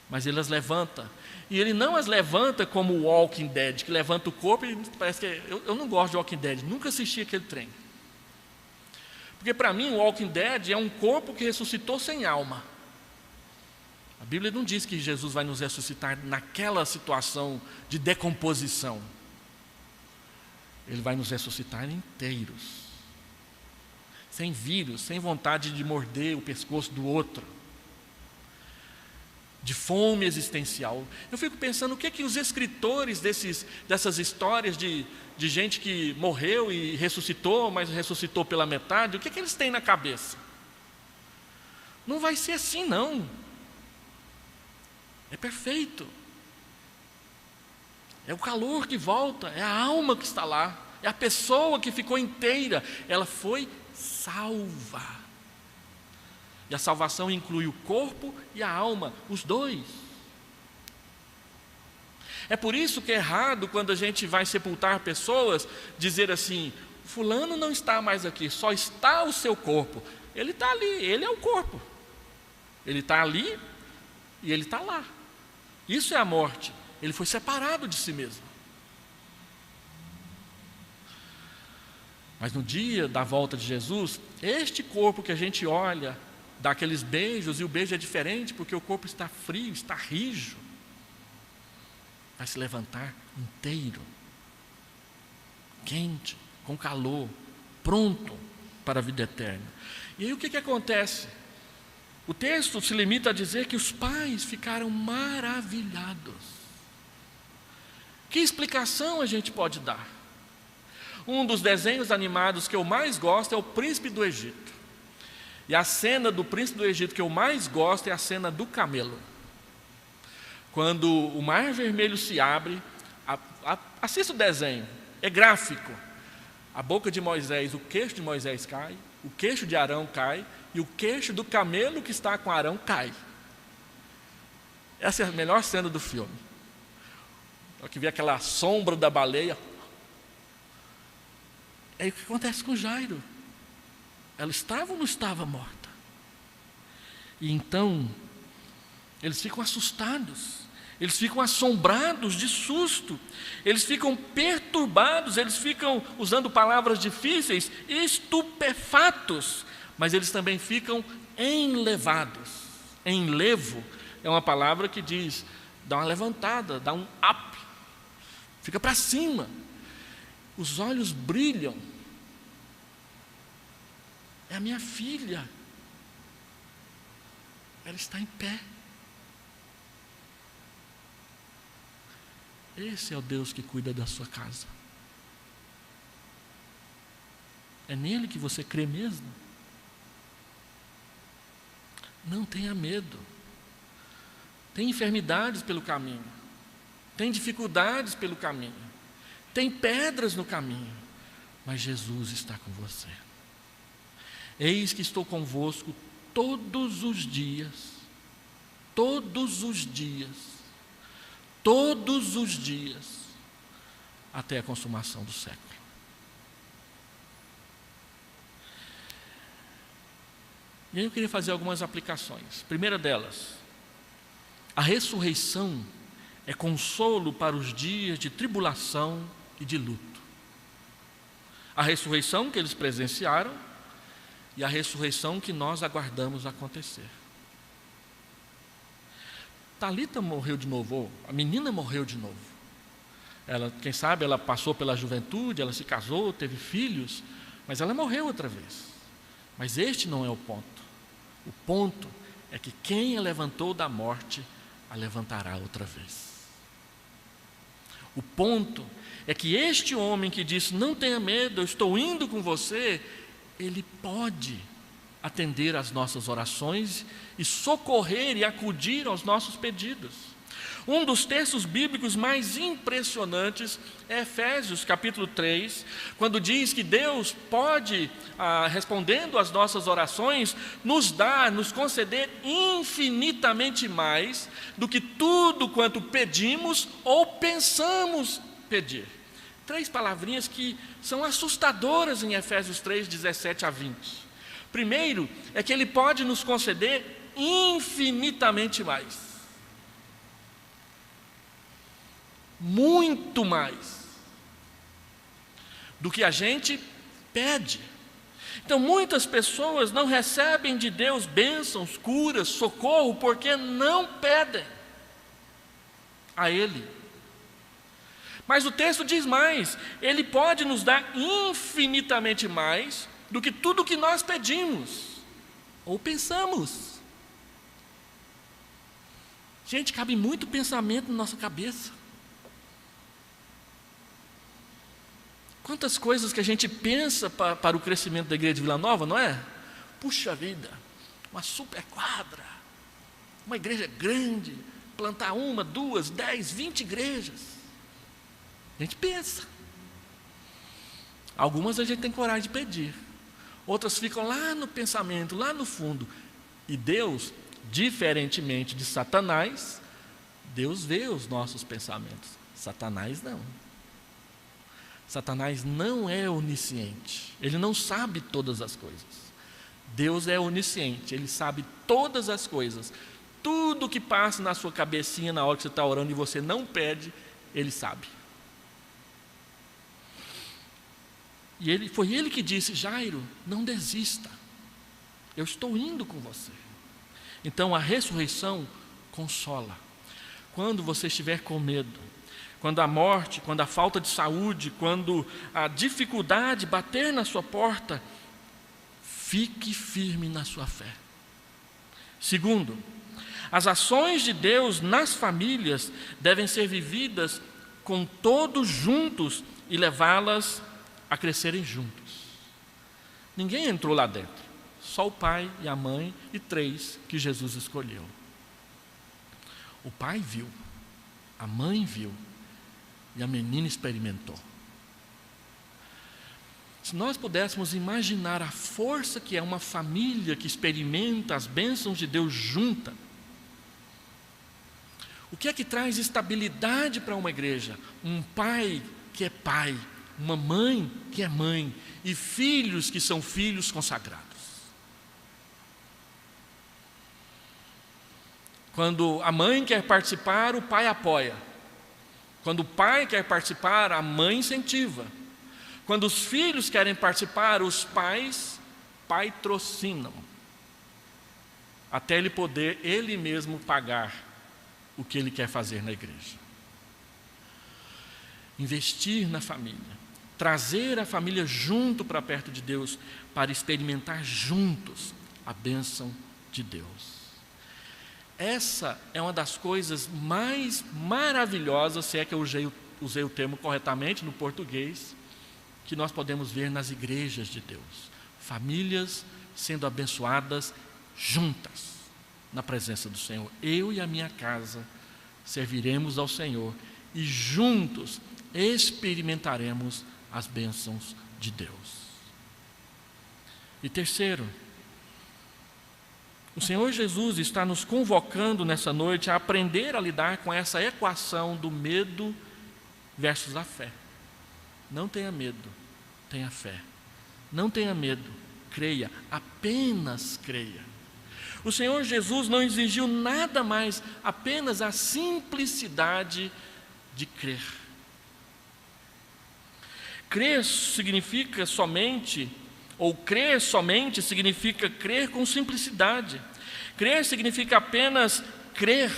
mas ele as levanta. E ele não as levanta como o Walking Dead, que levanta o corpo e parece que... Eu não gosto de Walking Dead, nunca assisti aquele trem. Porque para mim o Walking Dead é um corpo que ressuscitou sem alma. A Bíblia não diz que Jesus vai nos ressuscitar naquela situação de decomposição. Ele vai nos ressuscitar inteiros, sem vírus, sem vontade de morder o pescoço do outro. de fome existencial. Eu fico pensando o que é que os escritores dessas histórias de gente que morreu e ressuscitou, mas ressuscitou pela metade, o que é que eles têm na cabeça? Não vai ser assim, não. É perfeito. É o calor que volta, é a alma que está lá, é a pessoa que ficou inteira, ela foi salva. E a salvação inclui o corpo e a alma, os dois. É por isso que é errado quando a gente vai sepultar pessoas, dizer assim: fulano não está mais aqui, só está o seu corpo. Ele está ali, ele é o corpo. Ele está ali e ele está lá. Isso é a morte. Ele foi separado de si mesmo. Mas no dia da volta de Jesus, este corpo que a gente olha, dá aqueles beijos, e o beijo é diferente porque o corpo está frio, está rijo, vai se levantar inteiro, quente, com calor, pronto para a vida eterna. E aí o que acontece? O texto se limita a dizer que os pais ficaram maravilhados. Que explicação a gente pode dar? Um dos desenhos animados que eu mais gosto é o Príncipe do Egito. E a cena do Príncipe do Egito que eu mais gosto é a cena do camelo. Quando o Mar Vermelho se abre, assista o desenho, é gráfico. A boca de Moisés, o queixo de Moisés cai, o queixo de Arão cai, e o queixo do camelo que está com Arão cai. Essa é a melhor cena do filme. Que vê aquela sombra da baleia. É o que acontece com Jairo. Ela estava ou não estava morta? E então, eles ficam assustados, eles ficam assombrados de susto, eles ficam perturbados, eles ficam, usando palavras difíceis, estupefatos, mas eles também ficam enlevados. Enlevo é uma palavra que diz, dá uma levantada, dá um up, fica para cima, os olhos brilham. É a minha filha, ela está em pé. Esse é o Deus que cuida da sua casa. É nele que você crê mesmo? Não tenha medo. Tem enfermidades pelo caminho, tem dificuldades pelo caminho, tem pedras no caminho, mas Jesus está com você. Eis que estou convosco todos os dias, todos os dias, todos os dias, até a consumação do século. E aí eu queria fazer algumas aplicações. Primeira delas, a ressurreição é consolo para os dias de tribulação e de luto. A ressurreição que eles presenciaram e a ressurreição que nós aguardamos acontecer. Talita morreu de novo, a menina morreu de novo. Ela, quem sabe, ela passou pela juventude, ela se casou, teve filhos, mas ela morreu outra vez. Mas este não é o ponto. O ponto é que quem a levantou da morte, a levantará outra vez. O ponto é que este homem que disse, não tenha medo, eu estou indo com você, ele pode atender às nossas orações e socorrer e acudir aos nossos pedidos. Um dos textos bíblicos mais impressionantes é Efésios capítulo 3, quando diz que Deus pode, respondendo às nossas orações, nos dar, nos conceder infinitamente mais do que tudo quanto pedimos ou pensamos pedir. 3 palavrinhas que são assustadoras em Efésios 3, 17 a 20. Primeiro, é que Ele pode nos conceder infinitamente mais. Muito mais do que a gente pede. Então muitas pessoas não recebem de Deus bênçãos, curas, socorro, porque não pedem a Ele. Mas o texto diz mais, Ele pode nos dar infinitamente mais do que tudo que nós pedimos ou pensamos. Gente, cabe muito pensamento na nossa cabeça. Quantas coisas que a gente pensa para o crescimento da igreja de Vila Nova, não é? Puxa vida, uma super quadra, uma igreja grande, plantar 1, 2, 10, 20 igrejas. A gente pensa. Algumas a gente tem coragem de pedir, outras ficam lá no pensamento, lá no fundo. E Deus, diferentemente de Satanás, Deus vê os nossos pensamentos. Satanás não. Satanás não é onisciente, ele não sabe todas as coisas. Deus é onisciente, ele sabe todas as coisas. Tudo que passa na sua cabecinha na hora que você está orando e você não pede, ele sabe. E foi ele que disse: Jairo, não desista, eu estou indo com você. Então a ressurreição consola. Quando você estiver com medo, quando a morte, quando a falta de saúde, quando a dificuldade bater na sua porta, fique firme na sua fé. Segundo, as ações de Deus nas famílias devem ser vividas com todos juntos e levá-las a crescerem juntos. Ninguém entrou lá dentro, só o pai e a mãe e 3 que Jesus escolheu. O pai viu, a mãe viu e a menina experimentou. Se nós pudéssemos imaginar a força que é uma família que experimenta as bênçãos de Deus junta, o que é que traz estabilidade para uma igreja? Um pai que é pai, uma mãe que é mãe e filhos que são filhos consagrados. Quando a mãe quer participar, o pai apoia. Quando o pai quer participar, a mãe incentiva. Quando os filhos querem participar, os pais patrocinam, até ele poder ele mesmo pagar o que ele quer fazer na igreja. Investir na família, trazer a família junto para perto de Deus, para experimentar juntos a bênção de Deus. Essa é uma das coisas mais maravilhosas, se é que eu usei o termo corretamente no português, que nós podemos ver nas igrejas de Deus. Famílias sendo abençoadas juntas na presença do Senhor. Eu e a minha casa serviremos ao Senhor e juntos experimentaremos as bênçãos de Deus. E terceiro, o Senhor Jesus está nos convocando nessa noite a aprender a lidar com essa equação do medo versus a fé. Não tenha medo, tenha fé. Não tenha medo, creia, apenas creia. O Senhor Jesus não exigiu nada mais, apenas a simplicidade de crer. Crer significa somente, ou crer somente significa crer com simplicidade. Crer significa apenas crer.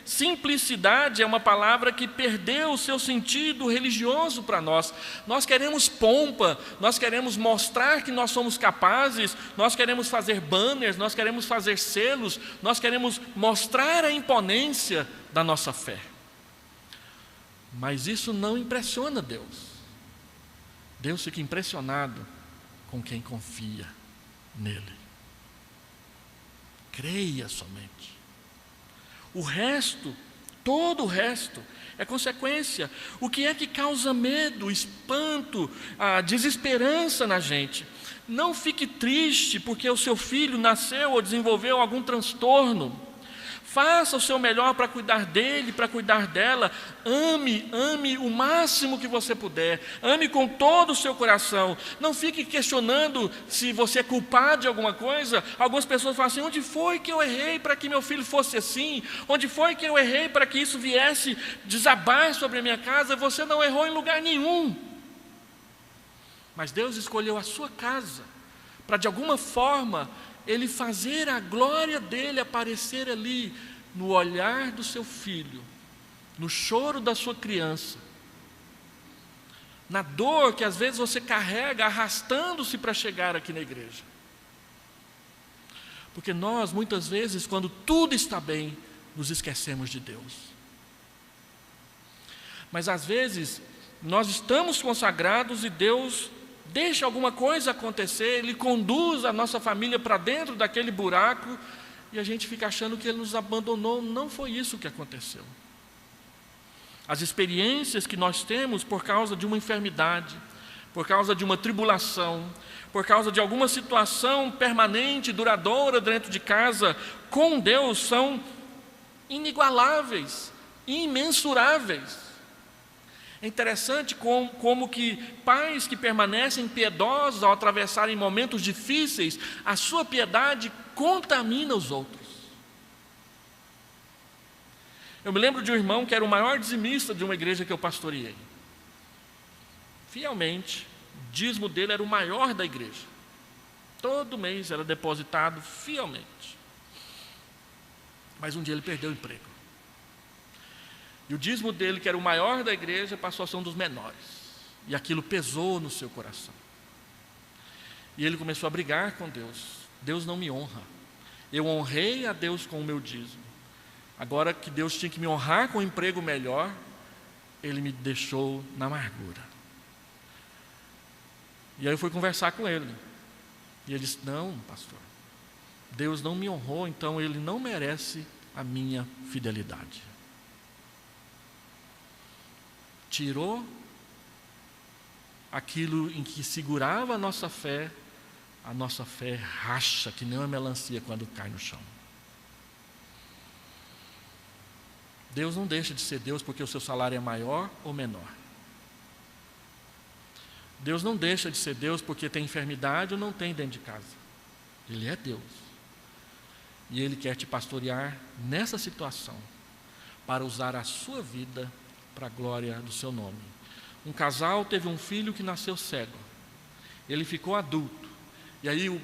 Simplicidade é uma palavra que perdeu o seu sentido religioso para nós. Nós queremos pompa, nós queremos mostrar que nós somos capazes, nós queremos fazer banners, nós queremos fazer selos, nós queremos mostrar a imponência da nossa fé. Mas isso não impressiona Deus. Deus fica impressionado com quem confia nele. Creia somente. O resto, todo o resto, é consequência. O que é que causa medo, espanto, a desesperança na gente? Não fique triste porque o seu filho nasceu ou desenvolveu algum transtorno. Faça o seu melhor para cuidar dele, para cuidar dela. Ame o máximo que você puder. Ame com todo o seu coração. Não fique questionando se você é culpado de alguma coisa. Algumas pessoas falam assim: onde foi que eu errei para que meu filho fosse assim? Onde foi que eu errei para que isso viesse desabar sobre a minha casa? Você não errou em lugar nenhum. Mas Deus escolheu a sua casa para, de alguma forma, Ele fazer a glória dele aparecer ali, no olhar do seu filho, no choro da sua criança, na dor que às vezes você carrega, arrastando-se para chegar aqui na igreja. Porque nós, muitas vezes, quando tudo está bem, nos esquecemos de Deus. Mas às vezes nós estamos consagrados e Deus deixa alguma coisa acontecer, Ele conduz a nossa família para dentro daquele buraco e a gente fica achando que Ele nos abandonou. Não foi isso que aconteceu. As experiências que nós temos por causa de uma enfermidade, por causa de uma tribulação, por causa de alguma situação permanente, duradoura dentro de casa, com Deus, são inigualáveis, imensuráveis. É interessante como que pais que permanecem piedosos ao atravessarem momentos difíceis, a sua piedade contamina os outros. Eu me lembro de um irmão que era o maior dizimista de uma igreja que eu pastoreei. Fielmente, o dízimo dele era o maior da igreja. Todo mês era depositado fielmente. Mas um dia ele perdeu o emprego. E o dízimo dele, que era o maior da igreja, passou a ser um dos menores. E aquilo pesou no seu coração. E ele começou a brigar com Deus. Deus não me honra. Eu honrei a Deus com o meu dízimo. Agora que Deus tinha que me honrar com um emprego melhor, Ele me deixou na amargura. E aí eu fui conversar com ele. E ele disse: não, pastor, Deus não me honrou, então Ele não merece a minha fidelidade. Tirou aquilo em que segurava a nossa fé racha, que nem uma melancia quando cai no chão. Deus não deixa de ser Deus porque o seu salário é maior ou menor. Deus não deixa de ser Deus porque tem enfermidade ou não tem dentro de casa. Ele é Deus. E Ele quer te pastorear nessa situação, para usar a sua vida para a glória do seu nome. Um casal teve um filho que nasceu cego. Ele ficou adulto. E aí o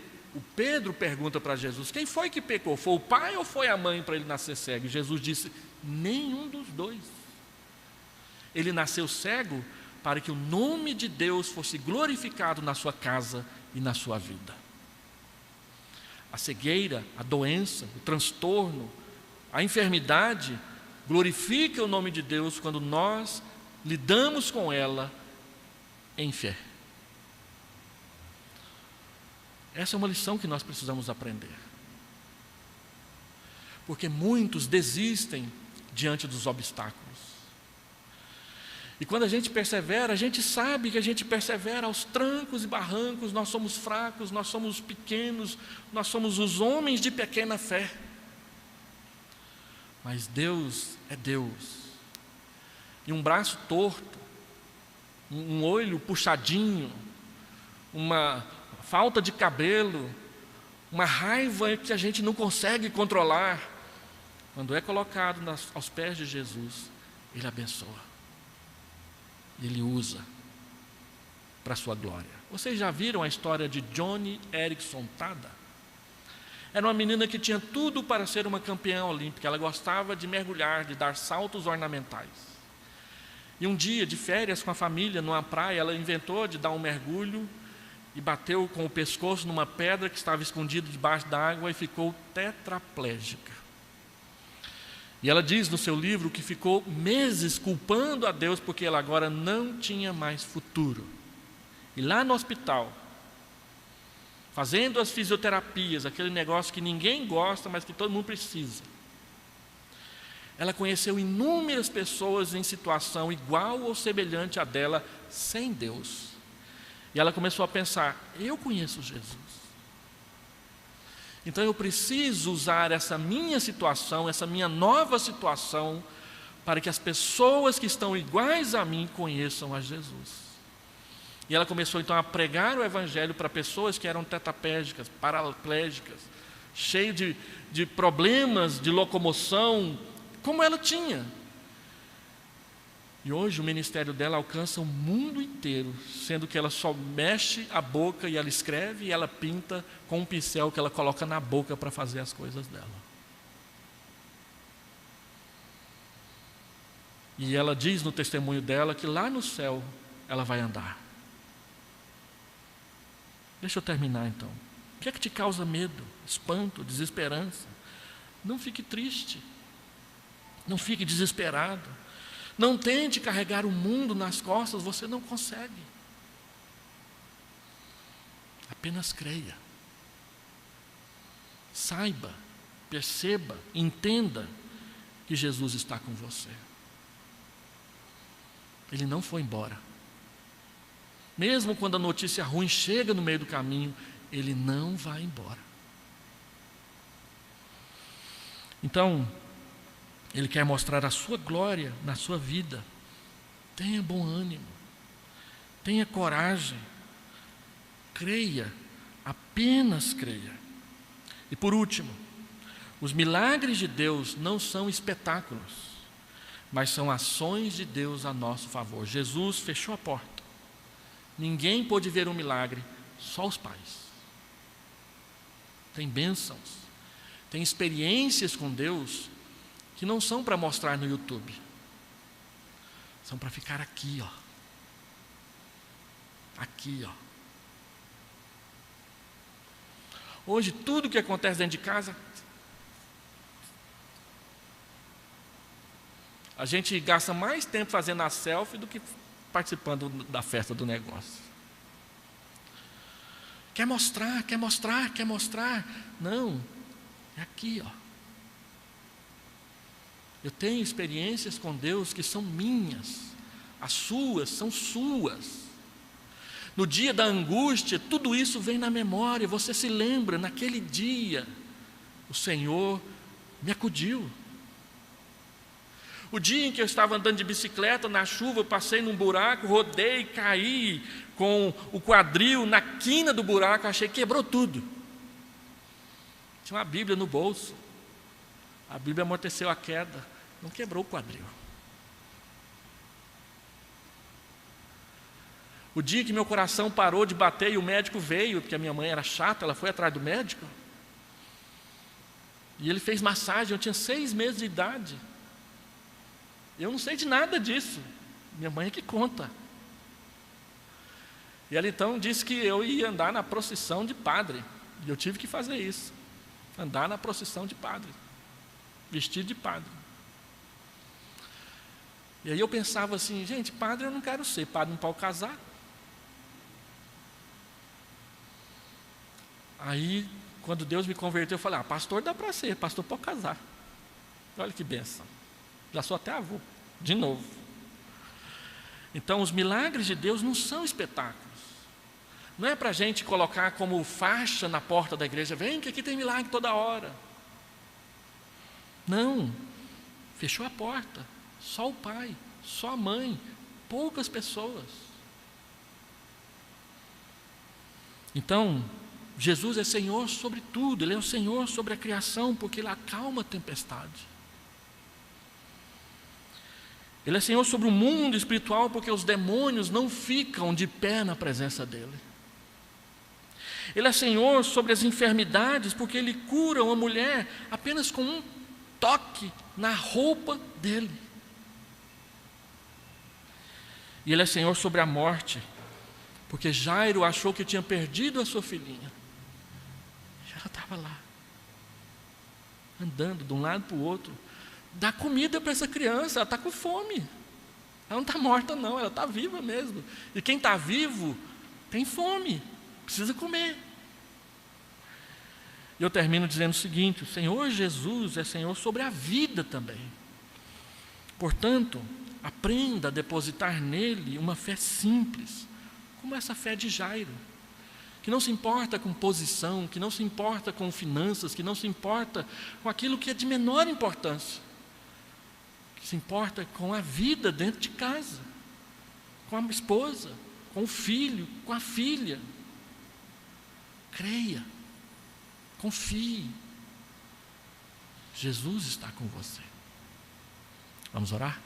Pedro pergunta para Jesus: quem foi que pecou? Foi o pai ou foi a mãe para ele nascer cego? E Jesus disse: nenhum dos dois. Ele nasceu cego para que o nome de Deus fosse glorificado na sua casa e na sua vida. A cegueira, a doença, o transtorno, a enfermidade glorifica o nome de Deus quando nós lidamos com ela em fé. Essa é uma lição que nós precisamos aprender. Porque muitos desistem diante dos obstáculos. E quando a gente persevera, a gente sabe que a gente persevera aos trancos e barrancos. Nós somos fracos, nós somos pequenos, nós somos os homens de pequena fé. Mas Deus é Deus. E um braço torto, um olho puxadinho, uma falta de cabelo, uma raiva que a gente não consegue controlar, quando é colocado aos pés de Jesus, Ele abençoa. Ele usa para a sua glória. Vocês já viram a história de Joni Eareckson Tada? Era uma menina que tinha tudo para ser uma campeã olímpica. Ela gostava de mergulhar, de dar saltos ornamentais. E um dia, de férias com a família, numa praia, ela inventou de dar um mergulho e bateu com o pescoço numa pedra que estava escondida debaixo da água e ficou tetraplégica. E ela diz no seu livro que ficou meses culpando a Deus porque ela agora não tinha mais futuro. E lá no hospital, fazendo as fisioterapias, aquele negócio que ninguém gosta, mas que todo mundo precisa, ela conheceu inúmeras pessoas em situação igual ou semelhante à dela, sem Deus. E ela começou a pensar: eu conheço Jesus. Então eu preciso usar essa minha situação, essa minha nova situação, para que as pessoas que estão iguais a mim conheçam a Jesus. E ela começou então a pregar o Evangelho para pessoas que eram tetraplégicas, paraplégicas, cheias de problemas de locomoção, como ela tinha. E hoje o ministério dela alcança o mundo inteiro, sendo que ela só mexe a boca e ela escreve e ela pinta com um pincel que ela coloca na boca para fazer as coisas dela. E ela diz no testemunho dela que lá no céu ela vai andar. Deixa eu terminar então. O que é que te causa medo, espanto, desesperança? Não fique triste. Não fique desesperado. Não tente carregar o mundo nas costas, você não consegue. Apenas creia. Saiba, perceba, entenda que Jesus está com você. Ele não foi embora. Mesmo quando a notícia ruim chega no meio do caminho, Ele não vai embora. Então, Ele quer mostrar a sua glória na sua vida. Tenha bom ânimo. Tenha coragem. Creia. Apenas creia. E por último, os milagres de Deus não são espetáculos, mas são ações de Deus a nosso favor. Jesus fechou a porta. Ninguém pôde ver um milagre, só os pais. Tem bênçãos, tem experiências com Deus que não são para mostrar no YouTube. São para ficar aqui, ó. Aqui, ó. Hoje, tudo que acontece dentro de casa, a gente gasta mais tempo fazendo a selfie do que participando da festa do negócio. Quer mostrar, quer mostrar, quer mostrar. Não, é aqui, ó. Eu tenho experiências com Deus que são minhas, as suas são suas. No dia da angústia, tudo isso vem na memória, você se lembra, naquele dia, o Senhor me acudiu. O dia em que eu estava andando de bicicleta na chuva, eu passei num buraco, rodei, caí com o quadril na quina do buraco, achei que quebrou tudo. Tinha uma Bíblia no bolso. A Bíblia amorteceu a queda, não quebrou o quadril. O dia que meu coração parou de bater e o médico veio, porque a minha mãe era chata, ela foi atrás do médico. E ele fez massagem, eu tinha 6 meses de idade. Eu não sei de nada disso. Minha mãe é que conta. E ela então disse que eu ia andar na procissão de padre. E eu tive que fazer isso. Andar na procissão de padre. Vestido de padre. E aí eu pensava assim, gente, padre eu não quero ser. Padre não pode casar. Aí, quando Deus me converteu, eu falei, pastor dá para ser, pastor pode casar. Olha que bênção. Já sou até avô, de novo. Então, os milagres de Deus não são espetáculos. Não é para a gente colocar como faixa na porta da igreja, vem que aqui tem milagre toda hora. Não, fechou a porta, só o pai, só a mãe, poucas pessoas. Então, Jesus é Senhor sobre tudo, Ele é o Senhor sobre a criação, porque Ele acalma a tempestade. Ele é Senhor sobre o mundo espiritual, porque os demônios não ficam de pé na presença dEle. Ele é Senhor sobre as enfermidades, porque Ele cura uma mulher apenas com um toque na roupa dEle. E Ele é Senhor sobre a morte, porque Jairo achou que tinha perdido a sua filhinha. Ela estava lá, andando de um lado para o outro. Dá comida para essa criança, ela está com fome. Ela não está morta não, ela está viva mesmo. E quem está vivo tem fome, precisa comer. E eu termino dizendo o seguinte, o Senhor Jesus é Senhor sobre a vida também. Portanto, aprenda a depositar nele uma fé simples, como essa fé de Jairo, que não se importa com posição, que não se importa com finanças, que não se importa com aquilo que é de menor importância, que se importa com a vida dentro de casa, com a esposa, com o filho, com a filha. Creia, confie, Jesus está com você. Vamos orar?